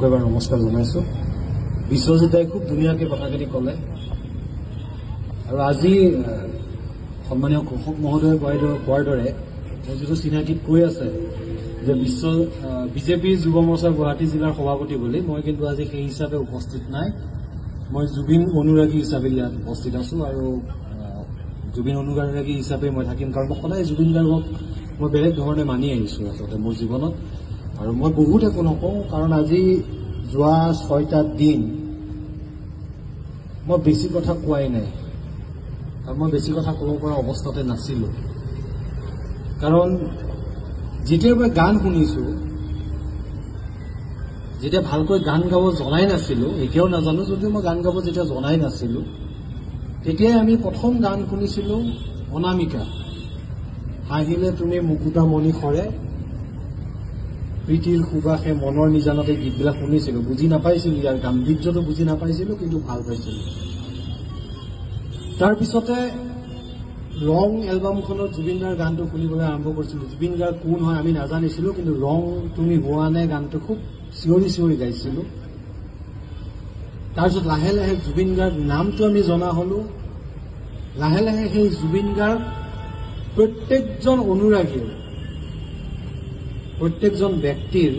এবাৰ নমস্কাৰ জনাইছো। বিশ্বজিতাই খুব ধুনীয়াকৈ কথাখিনি ক'লে আৰু আজি সন্মানীয় ঘোষক মহোদয়ে কোৱাৰ দৰে যিটো চিনাকিত কৈ আছে যে বিজেপি যুৱ মৰ্চা গুৱাহাটী জিলাৰ সভাপতি বুলি, মই কিন্তু আজি সেই হিচাপে উপস্থিত নাই। মই জুবিন অনুৰাগী হিচাপে ইয়াত উপস্থিত আছো আৰু জুবিন অনুৰাগী হিচাপে মই থাকিম, কাৰণ মই সদায় জুবিন গাৰ্গক মই বেলেগ ধৰণে মানি আহিছো আচলতে মোৰ জীৱনত। আৰু মই বহুত একো নকওঁ, কাৰণ আজি যোৱা 6টা দিন মই বেছি কথা কোৱাই নাই আৰু মই বেছি কথা ক'ব পৰা অৱস্থাতে নাছিলো। কাৰণ যেতিয়াৰ পৰা গান শুনিছো, যেতিয়া ভালকৈ গান গাব জনাই নাছিলো, এতিয়াও নাজানো যদিও মই গান গাব যেতিয়া জনাই নাছিলো, তেতিয়াই আমি প্ৰথম গান শুনিছিলো অনামিকা, হাঁহিলে তুমি মুকুতা মণি সৰে, প্ৰীতিৰ সুবাসে মনৰ নিজানতে গীতবিলাক শুনিছিলো। বুজি নাপাইছিলো, ইয়াৰ গাম্ভীৰ্যটো বুজি নাপাইছিলো, কিন্তু ভাল পাইছিলো। তাৰপিছতে ৰং এলবামখনত জুবিন গাৰ্গৰ গানটো শুনিবলৈ আৰম্ভ কৰিছিলো। জুবিন গাৰ্গ কোন হয় আমি নাজানিছিলো, কিন্তু ৰং তুমি হোৱা নাই গানটো খুব চিঞৰি চিঞৰি গাইছিলো। তাৰপিছত লাহে লাহে জুবিন গাৰ্গ নামটো আমি জনা হলো। লাহে লাহে সেই জুবিন গাৰ্গ প্ৰত্যেকজন অনুৰাগীৰ, প্ৰত্যেকজন ব্যক্তিৰ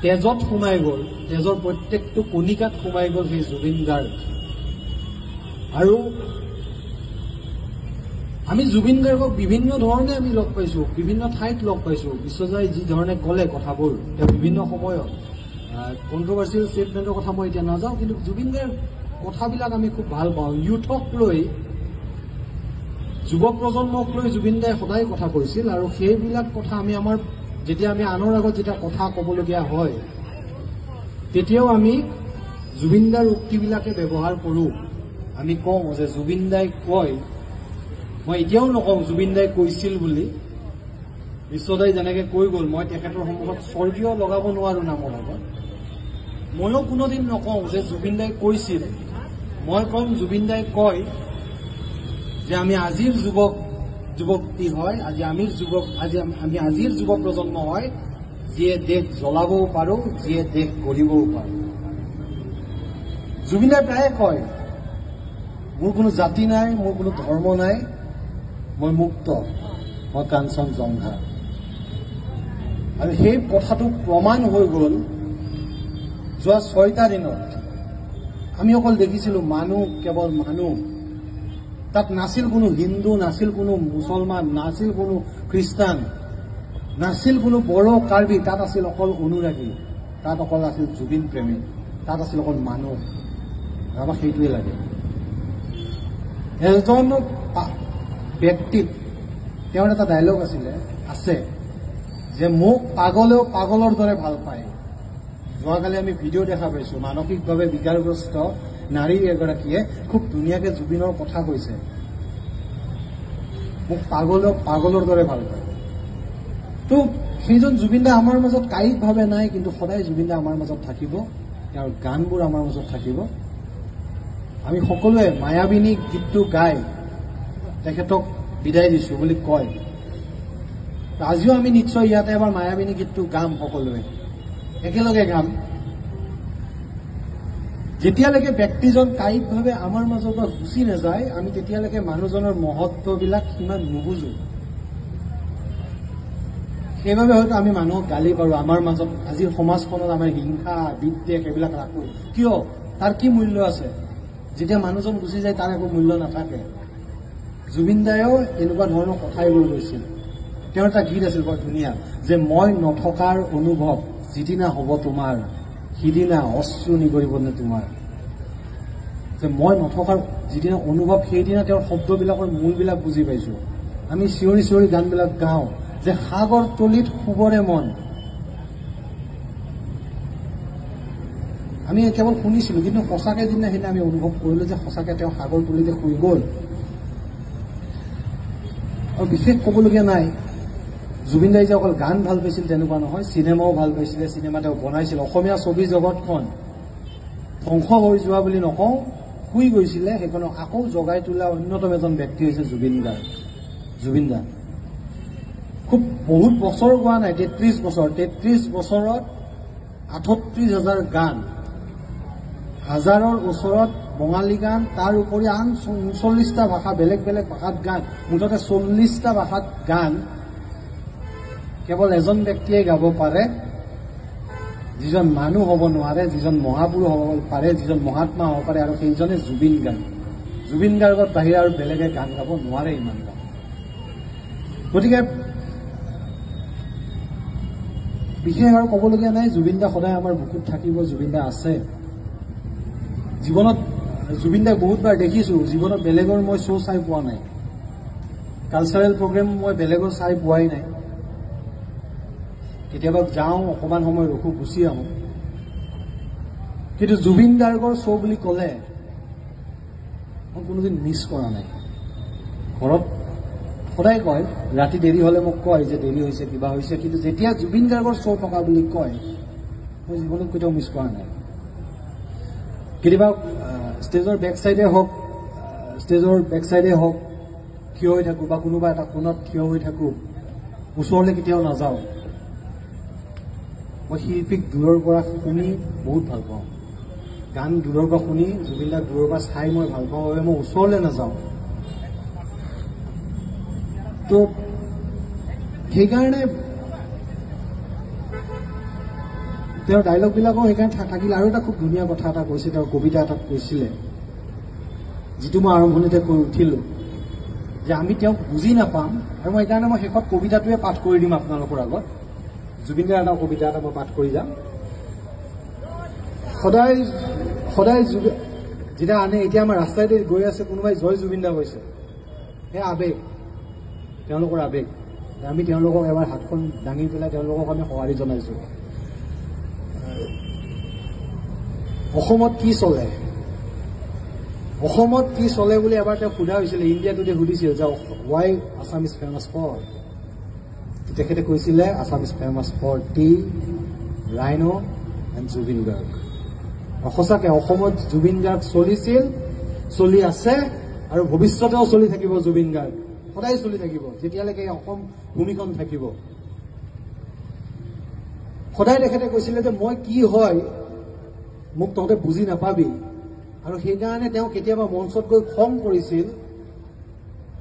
তেজত সোমাই গ'ল, তেজৰ প্ৰত্যেকটো কণিকাত সোমাই গ'ল সেই জুবিন গাৰ্গ। আৰু আমি জুবিন গাৰ্গক বিভিন্ন ধৰণে আমি লগ পাইছো, বিভিন্ন ঠাইত লগ পাইছো। বিশ্বজয় যি ধৰণে ক'লে কথাবোৰ, তেওঁ বিভিন্ন সময়ত কণ্ট্ৰভাৰ্চিয়েল ষ্টেটমেণ্টৰ কথা মই এতিয়া নাযাওঁ, কিন্তু জুবিন গাৰ্গ কথাবিলাক আমি খুব ভাল পাওঁ। ইউথক লৈ, যুৱ প্ৰজন্মক লৈ জুবিন দাই সদায় কথা কৈছিল, আৰু সেইবিলাক কথা আমি যেতিয়া আমি আনৰ আগত যেতিয়া কথা ক'বলগীয়া হয়, তেতিয়াও আমি জুবিন দাৰ উক্তিবিলাকে ব্যৱহাৰ কৰোঁ। আমি কওঁ যে জুবিন দাই কয়, মই এতিয়াও নকওঁ জুবিন দাই কৈছিল বুলি। বিশ্বদাই যেনেকে কৈ গ'ল, মই তেখেতৰ সন্মুখত স্বৰ্গীয় লগাব নোৱাৰো নামৰ আগত। ময়ো কোনোদিন নকওঁ যে জুবিন দাই কৈছিল, মই কওঁ জুবিন দাই কয় যে আমি আজিৰ যুৱতী হয়, আমি আজিৰ যুৱ প্ৰজন্ম হয়, যিয়ে দেশ জ্বলাবও পাৰো, যিয়ে দেশ গঢ়িবও পাৰো। জুবিন দাই প্ৰায়ে কয়, মোৰ কোনো জাতি নাই, মোৰ কোনো ধৰ্ম নাই, মই মুক্ত, মই কাঞ্চন জংঘা। আৰু সেই কথাটো প্ৰমাণ হৈ গ'ল যোৱা 6টা দিনত। আমি অকল দেখিছিলো মানুহ, কেৱল মানুহ। তাত নাছিল কোনো হিন্দু, নাছিল কোনো মুছলমান, নাছিল কোনো খ্ৰীষ্টান, নাছিল কোনো বড়ো, কাৰ্বি। তাত আছিল অকল অনুৰাগী, তাত অকল আছিল জুবিন প্ৰেমী, তাত আছিল অকল মানুহ। আমাক সেইটোৱে লাগে। এজন ব্যক্তিত তেওঁৰ এটা ডায়লগ আছে যে মোক পাগলেও পাগলৰ দৰে ভাল পায়। যোৱাকালি আমি ভিডিঅ' দেখা পাইছো, মানসিকভাৱে বিকাৰগ্ৰস্ত নাৰী এগৰাকীয়ে খুব ধুনীয়াকে জুবিনৰ কথা কৈছে, মোক পাগলেও পাগলৰ দৰে ভাল পায়। তো সেইজন জুবিন দা আমাৰ মাজত কায়িকভাৱে নাই, কিন্তু সদায় জুবিন দা আমাৰ মাজত থাকিব, তেওঁৰ গানবোৰ আমাৰ মাজত থাকিব। আমি সকলোৱে মায়াবিনী গীতটো গাই তেখেতক বিদায় দিছো বুলি কয়। আজিও আমি নিশ্চয় ইয়াতে এবাৰ মায়াবিনী গীতটো গাম, সকলোৱে একেলগে গাম। যেতিয়ালৈকে ব্যক্তিজন কায়িকভাৱে আমাৰ মাজৰ পৰা গুচি নাযায়, আমি তেতিয়ালৈকে মানুহজনৰ মহত্ববিলাক সিমান নুবুজো। সেইবাবে হয়তো আমি মানুহক গালি পাৰো, আমাৰ মাজত আজিৰ সমাজখনত আমাৰ হিংসা, বিদ্বেষ এইবিলাক ৰাখো। কিয়? তাৰ কি মূল্য আছে? যেতিয়া মানুহজন গুচি যায় তাৰ একো মূল্য নাথাকে। জুবিন দায়েও এনেকুৱা ধৰণৰ কথাই কৈ গৈছিল। তেওঁৰ এটা গীত আছিল বৰ ধুনীয়া, যে মই নথকাৰ অনুভৱ যিদিনা হ'ব তোমাৰ, সিদিনা অশ্ৰু নিগৰিবনে তোমাৰ। যে মই নথকাৰ যিদিনা অনুভৱ, সেইদিনা তেওঁৰ শব্দবিলাকৰ মূলবিলাক বুজি পাইছো। আমি চিঞৰি চিঞৰি গানবিলাক গাওঁ যে সাগৰ তলিত শুবৰে মন। আমি কেৱল শুনিছিলো, কিন্তু সঁচাকে যিদিনা সেইদিনা আমি অনুভৱ কৰিলো যে সঁচাকে তেওঁ সাগৰ তলিতে শুই গ'ল। আৰু বিশেষ ক'বলগীয়া নাই, জুবিন দাই যে অকল গান ভাল পাইছিল তেনেকুৱা নহয়, চিনেমাও ভাল পাইছিলে, চিনেমা তেওঁ বনাইছিল। অসমীয়া ছবি জগতখন ধ্বংস হৈ যোৱা বুলি নকওঁ, শুই গৈছিলে, সেইখনক আকৌ জগাই তোলা অন্যতম এজন ব্যক্তি হৈছে জুবিন দা। খুব বহুত বছৰ হোৱা নাই, 33 বছৰ। 33 বছৰত 38,000 গান, হাজাৰৰ ওচৰত বঙালী গান, তাৰ উপৰি আন 39টা ভাষা, বেলেগ বেলেগ ভাষাত গান, মুঠতে 40টা ভাষাত গান কেৱল এজন ব্যক্তিয়ে গাব পাৰে, যিজন মানুহ হ'ব নোৱাৰে, যিজন মহাপুৰুষ হ'ব পাৰে, যিজন মহাত্মা হ'ব পাৰে, আৰু সেইজনে জুবিন গাৰ্গ। জুবিন গাৰ্গত বাহিৰে আৰু বেলেগে গান গাব নোৱাৰে ইমান গান। গতিকে বিশেষ আৰু ক'বলগীয়া নাই, জুবিন দা সদায় আমাৰ বুকুত থাকিব, জুবিন দা আছে। জীৱনত জুবিন দাক বহুতবাৰ দেখিছোঁ, জীৱনত বেলেগৰ মই শ্ব' চাই পোৱা নাই, কালচাৰেল প্ৰগ্ৰেম মই বেলেগৰ চাই পোৱাই নাই। কেতিয়াবা যাওঁ, অকণমান সময় ৰখো, গুচি আহোঁ। কিন্তু জুবিন গাৰ্গৰ শ্ব' বুলি ক'লে মই কোনোদিন মিছ কৰা নাই। ঘৰত সদায় কয়, ৰাতি দেৰি হ'লে মোক কয় যে দেৰি হৈছে, কিবা হৈছে, কিন্তু যেতিয়া জুবিন গাৰ্গৰ শ্ব' থকা বুলি কয় মই জীৱনত কেতিয়াও মিছ কৰা নাই। কেতিয়াবা ষ্টেজৰ বেক চাইডে হওক থিয় হৈ থাকোঁ, বা কোনোবা এটা কোণত থিয় হৈ থাকোঁ, ওচৰলৈ কেতিয়াও নাযাওঁ। মই শিল্পীক দূৰৰ পৰা শুনি বহুত ভাল পাওঁ, গান দূৰৰ পৰা শুনি, জুবিন দাক দূৰৰ পৰা চাই মই ভাল পাওঁ বাবে মই ওচৰলৈ নাযাওঁ। তো সেইকাৰণে তেওঁৰ ডাইলগবিলাকো সেইকাৰণে থাকিলে। আৰু এটা খুব ধুনীয়া কথা এটা কৈছে, তেওঁৰ কবিতা এটাত কৈছিলে, যিটো মই আৰম্ভণিতে কৈ উঠিলোঁ, যে আমি তেওঁক বুজি নাপাম, আৰু মই সেইকাৰণে মই শেষত কবিতাটোৱে পাঠ কৰি দিম আপোনালোকৰ আগত। জুবিন দাৰ এটা কবিতা এটা মই পাঠ কৰি যাম। সদায় যেতিয়া আনে, এতিয়া আমাৰ ৰাস্তাইদি গৈ আছে, কোনোবাই জয় জুবিন দা কৈছে, সেই আৱেগ, তেওঁলোকৰ আৱেগ। আমি তেওঁলোকক এবাৰ হাতখন দাঙি পেলাই তেওঁলোকক আমি সঁহাৰি জনাইছোঁ। অসমত কি চলে, অসমত কি চলে বুলি এবাৰ তেওঁক সোধা হৈছিলে, ইণ্ডিয়া টুডে সুধিছিল যে why Assam is famous for. তেখেতে কৈছিলে Assam is famous for tea, rhino and Zubeen Garg. সঁচাকৈ অসমত জুবিন গাৰ্গ চলিছিল, চলি আছে, আৰু ভৱিষ্যতেও চলি থাকিব জুবিন গাৰ্গ, সদায় চলি থাকিব, যেতিয়ালৈকে অসম ভূমিখন থাকিব। সদায় তেখেতে কৈছিলে যে মই কি হয় মোক তহঁতে বুজি নাপাবি, আৰু সেইকাৰণে তেওঁ কেতিয়াবা মঞ্চত গৈ খং কৰিছিল,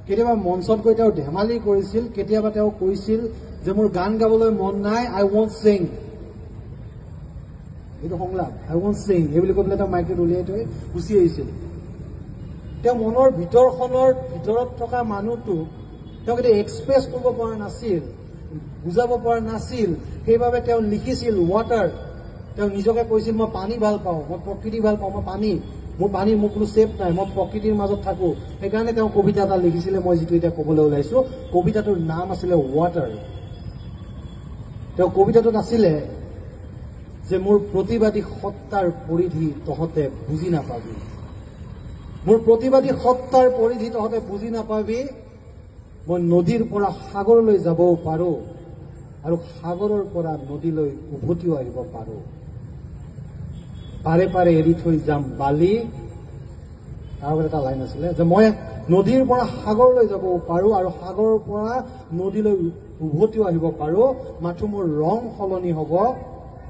কেতিয়াবা মঞ্চত গৈ তেওঁ ধেমালি কৰিছিল, কেতিয়াবা তেওঁ কৈছিল যে মোৰ গান গাবলৈ মন নাই, আই ৱন্ট চিং। এইটো সংলাপ, আই ৱন্ট চিং, এইবুলি কৈ পেলাই তেওঁ মাইকটোত উলিয়াই থৈ গুচি আহিছিল। তেওঁ মনৰ ভিতৰত থকা মানুহটো তেওঁ কেতিয়া এক্সপ্ৰেছ কৰিব পৰা নাছিল, বুজাব পৰা নাছিল, সেইবাবে তেওঁ লিখিছিল ৱাটাৰ। তেওঁ নিজকে কৈছিল মই পানী ভাল পাওঁ, মই প্ৰকৃতি ভাল পাওঁ, মোৰ পানী মোৰ কোনো চেপ নাই, মই প্ৰকৃতিৰ মাজত থাকোঁ। সেইকাৰণে তেওঁ কবিতা এটা লিখিছিলে, মই যিটো এতিয়া ক'বলৈ ওলাইছোঁ। কবিতাটোৰ নাম আছিলে ৱাটাৰ। তেওঁ কবিতাটোত আছিলে যে মোৰ প্ৰতিবাদী সত্তাৰ পৰিধি তহঁতে বুজি নাপাবি, মোৰ প্ৰতিবাদী সত্তাৰ পৰিধি তহঁতে বুজি নাপাবি। মই নদীৰ পৰা সাগৰলৈ যাবও পাৰোঁ, আৰু সাগৰৰ পৰা নদীলৈ উভতিও আহিব পাৰোঁ। পাৰে পাৰে এৰি থৈ যাম বালি। তাৰ আগত এটা লাইন আছিলে যে মই নদীৰ পৰা সাগৰলৈ যাব পাৰোঁ, আৰু সাগৰৰ পৰা নদীলৈ উভতিও আহিব পাৰোঁ। মাথো মোৰ ৰং সলনি হ'ব,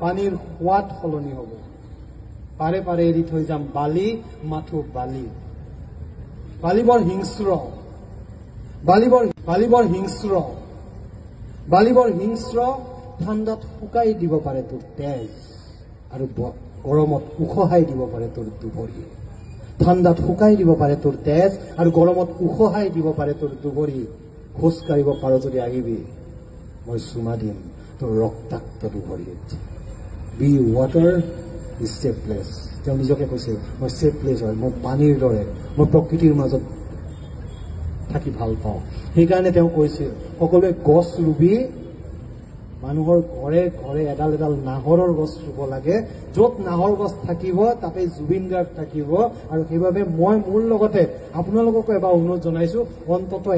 পানীৰ সোৱাদ সলনি হ'ব। পাৰে পাৰে এৰি থৈ যাম বালি, মাথো বালি। বালি বৰ হিংস্ৰ, বালি বৰ হিংস্ৰ, ঠাণ্ডাত শুকাই দিব পাৰে তোৰ তেজ, আৰু গৰমত উখহাই দিব পাৰে তোৰ দুবৰি। ঠাণ্ডাত শুকাই দিব পাৰে তোৰ তেজ, আৰু গৰমত উখহাই দিব পাৰে তোৰ দুবৰি। খোজ কাঢ়িব পাৰ যদি আহিবি, মই চুমা দিম তোৰ ৰক্তাক্ত দুবৰিত। Be water is safe place. তেওঁ নিজকে কৈছে মই ছেফ প্লেচ হয়, মই পানীৰ দৰে, মই প্ৰকৃতিৰ মাজত থাকি ভাল পাওঁ। সেইকাৰণে তেওঁ কৈছিল সকলোৱে গছ ৰুবি, মানুহৰ ঘৰে ঘৰে এডাল এডাল নাহৰৰ গছ ৰুব লাগে। য'ত নাহৰ গছ থাকিব তাতে জুবিন গাৰ্গ থাকিব। আৰু সেইবাবে মই মোৰ লগতে আপোনালোককো এবাৰ অনুৰোধ জনাইছোঁ, অন্ততঃ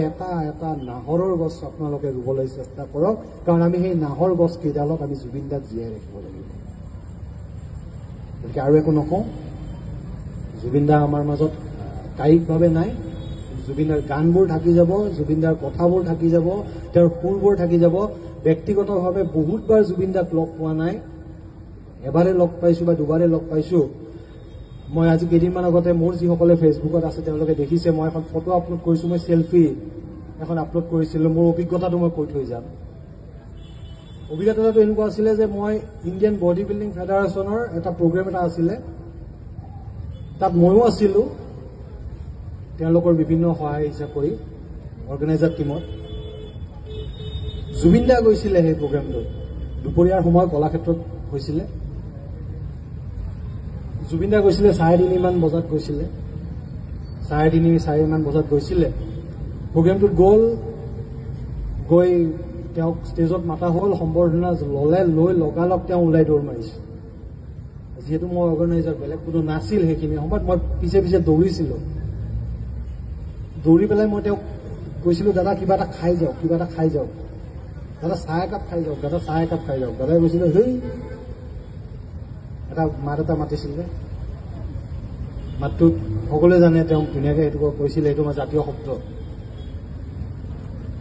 এটা নাহৰৰ গছ আপোনালোকে ৰুবলৈ চেষ্টা কৰক, কাৰণ আমি সেই নাহৰ গছ কেইডালত আমি জুবিন দাক জীয়াই ৰাখিব লাগিব। গতিকে আৰু একো নকওঁ, জুবিন দা আমাৰ মাজত কায়িকভাৱে নাই, জুবিন দাৰ গানবোৰ থাকি যাব, জুবিন দাৰ কথাবোৰ থাকি যাব, তেওঁৰ সুৰবোৰ থাকি যাব। ব্যক্তিগতভাৱে বহুতবাৰ জুবিন দাক লগ পোৱা নাই, এবাৰে লগ পাইছোঁ বা দুবাৰে লগ পাইছোঁ। মই আজি কেইদিনমান আগতে মোৰ যিসকলে ফেচবুকত আছে তেওঁলোকে দেখিছে, মই এখন ফটো আপলোড কৰিছোঁ, মই চেলফি এখন আপলোড কৰিছিলোঁ। মোৰ অভিজ্ঞতাটো মই কৈ থৈ যাম। অভিজ্ঞতাটো এনেকুৱা আছিলে যে মই ইণ্ডিয়ান বডি বিল্ডিং ফেডাৰেশ্যনৰ এটা প্ৰগ্ৰেম এটা আছিলে, তাত ময়ো আছিলোঁ তেওঁলোকৰ বিভিন্ন সহায় হিচাপ কৰি অৰ্গেনাইজাৰ টীমত। জুবিন দা গৈছিলে সেই প্ৰগ্ৰেমটোত, দুপৰীয়াৰ সময় কলাক্ষেত্ৰত হৈছিলে। জুবিন দা গৈছিলে 3:30 বজাত গৈছিলে, 3:30-4 বজাত গৈছিলে। প্ৰগ্ৰেমটোত গৈ তেওঁক ষ্টেজত মাতা হ'ল, সম্বৰ্ধনা লৈ লগালগ তেওঁ ওলাই দৌৰ মাৰিছে। যিহেতু মই অৰ্গেনাইজাৰ, বেলেগ কোনো নাছিল সেইখিনি সময়ত, মই পিছে পিছে দৌৰিছিলোঁ। দৌৰি পেলাই মই তেওঁক কৈছিলোঁ, দাদা কিবা এটা খাই যাওক, কিবা এটা খাই যাওক, দাদা চাহ একাপ খাই যাওক, দাদা চাহ একাপ খাই যাওক। দাদাই কৈছিলে, হেই এটা মাত এটা মাতিছিলে, মাতটোত সকলোৱে জানে, তেওঁ ধুনীয়াকৈ সেইটো কৈছিলে, সেইটো আমাৰ জাতীয় শব্দ।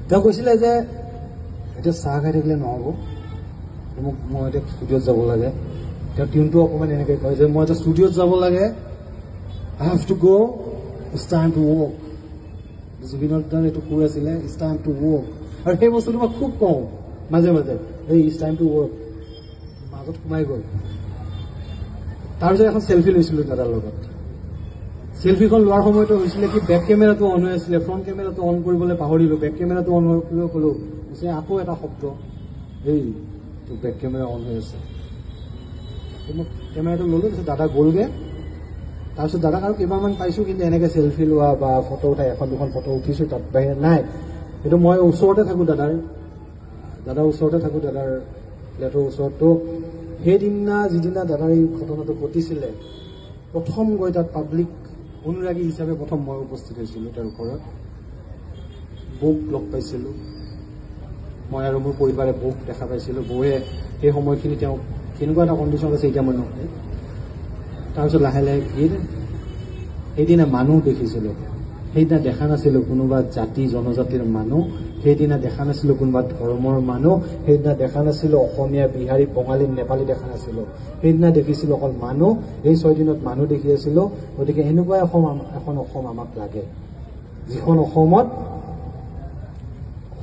তেওঁ কৈছিলে যে এতিয়া চাহ খাই থাকিলে নহ'ব, মই এতিয়া ষ্টুডিঅ'ত যাব লাগে। তেওঁ টিউনটো অকণমান এনেকৈ কয় যে মই এতিয়া ষ্টুডিঅ'ত যাব লাগে, আই হেভ টু গ', ইটছ টাইম টু ৱৰ্ক। জুবিনৰ এইটো সুৰ আছিলে, ইটছ টাইম টু ৱৰ্ক। আৰু সেই বস্তুটো মই খুব কওঁ মাজে মাজে, এই ইটছ টাইম টু ৱৰ্ক মাজত সোমাই গ'ল। তাৰপিছত এখন চেলফি লৈছিলোঁ দাদাৰ লগত। চেলফিখন লোৱাৰ সময়তো হৈছিলে কি, বেক কেমেৰাটো অন হৈ আছিলে, ফ্ৰণ্ট কেমেৰাটো অন কৰিবলৈ পাহৰিলোঁ। বেক কেমেৰাটো অন কৰিব ক'লোঁ, আকৌ এটা শব্দ, এই তোৰ বেক কেমেৰা অন হৈ আছে। মই কেমেৰাটো ল'লোঁ, তাৰপিছত দাদা গ'লগৈ। তাৰপিছত দাদাক আৰু কেইবাৰমান পাইছোঁ, কিন্তু এনেকৈ চেলফি লোৱা বা ফটো উঠাই এখন দুখন ফটো উঠিছোঁ, তাত বাহিৰে নাই। কিন্তু মই ওচৰতে থাকোঁ, দাদাৰ ওচৰতে থাকোঁ, দাদাৰ ফ্লেটৰ ওচৰত। তো সেইদিনা যিদিনা দাদাৰ এই ঘটনাটো ঘটিছিলে, প্ৰথম গৈ তাত পাব্লিক অনুৰাগী হিচাপে প্ৰথম মই উপস্থিত হৈছিলোঁ তেওঁৰ ঘৰত। বৌক লগ পাইছিলোঁ, মই আৰু মোৰ পৰিবাৰে বৌক দেখা পাইছিলোঁ। বৌয়ে সেই সময়খিনি তেওঁক কেনেকুৱা এটা কণ্ডিশ্যন আছে এতিয়া মই নকওঁ। তাৰপিছত লাহে লাহে সেইদিনা মানুহ দেখিছিলোঁ, সেইদিনা দেখা নাছিলোঁ কোনোবা জাতি জনজাতিৰ মানুহ, সেইদিনা দেখা নাছিলোঁ কোনোবা ধৰ্মৰ মানুহ, সেইদিনা দেখা নাছিলোঁ অসমীয়া, বিহাৰী, বঙালী, নেপালী দেখা নাছিলোঁ। সেইদিনা দেখিছিলোঁ অকল মানুহ। এই 6 দিনত মানুহ দেখি আছিলোঁ। গতিকে এনেকুৱা এখন অসম আমাক লাগে, যিখন অসমত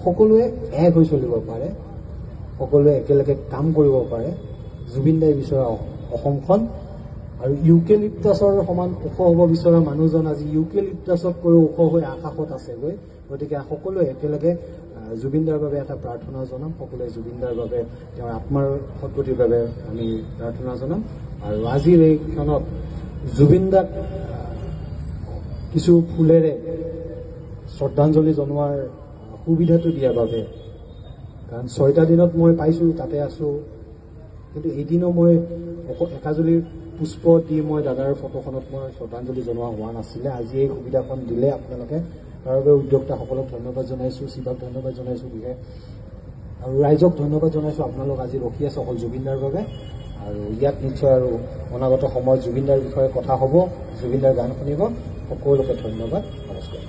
সকলোৱে এক হৈ চলিব পাৰে, সকলোৱে একেলগে কাম কৰিব পাৰে। জুবিন দাই বিচৰা অসমখন। আৰু ইউকেলিপ্টাছৰ সমান ওখ হ'ব বিচৰা মানুহজন আজি ইউকেলিপ্টাছতকৈও ওখ হৈ আকাশত আছেগৈ। গতিকে সকলোৱে একেলগে জুবিন দাৰ বাবে এটা প্ৰাৰ্থনা জনাম। সকলোৱে জুবিন দাৰ বাবে, তেওঁৰ আত্মাৰ সদ্গতিৰ বাবে আমি প্ৰাৰ্থনা জনাম। আৰু আজিৰ এই ক্ষণত জুবিন দাক কিছু ফুলেৰে শ্ৰদ্ধাঞ্জলি জনোৱাৰ সুবিধাটো দিয়াৰ বাবে, কাৰণ 6টা দিনত মই পাইছোঁ, তাতে আছোঁ, কিন্তু এদিনো মই একাজলি পুষ্প দি মই দাদাৰ ফটোখনত মই শ্ৰদ্ধাঞ্জলি জনোৱা হোৱা নাছিলে। আজি এই সুবিধাখন দিলে আপোনালোকে, তাৰ বাবে উদ্যোক্তাসকলক ধন্যবাদ জনাইছোঁ, শিৱাক ধন্যবাদ জনাইছোঁ বিশেষ, আৰু ৰাইজক ধন্যবাদ জনাইছোঁ। আপোনালোক আজি ৰখি আছে অকল জুবিন দাৰ বাবে। আৰু ইয়াত নিশ্চয় আৰু অনাগত সময়ত জুবিন দাৰ বিষয়ে কথা হ'ব, জুবিন দাৰ গান শুনিব। সকলোকে ধন্যবাদ, নমস্কাৰ।